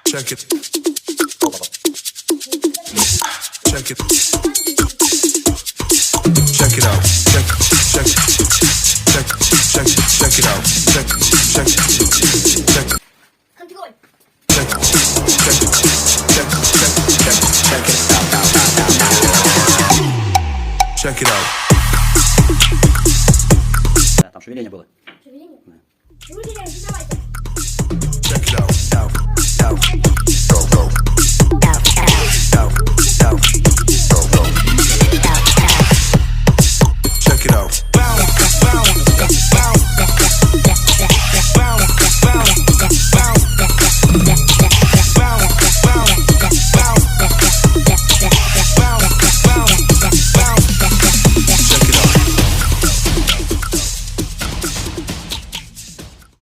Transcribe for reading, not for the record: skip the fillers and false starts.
Check it. Check it. Check it out. Check it out. Check. Контроль. Check it out. Да, там шевеление было.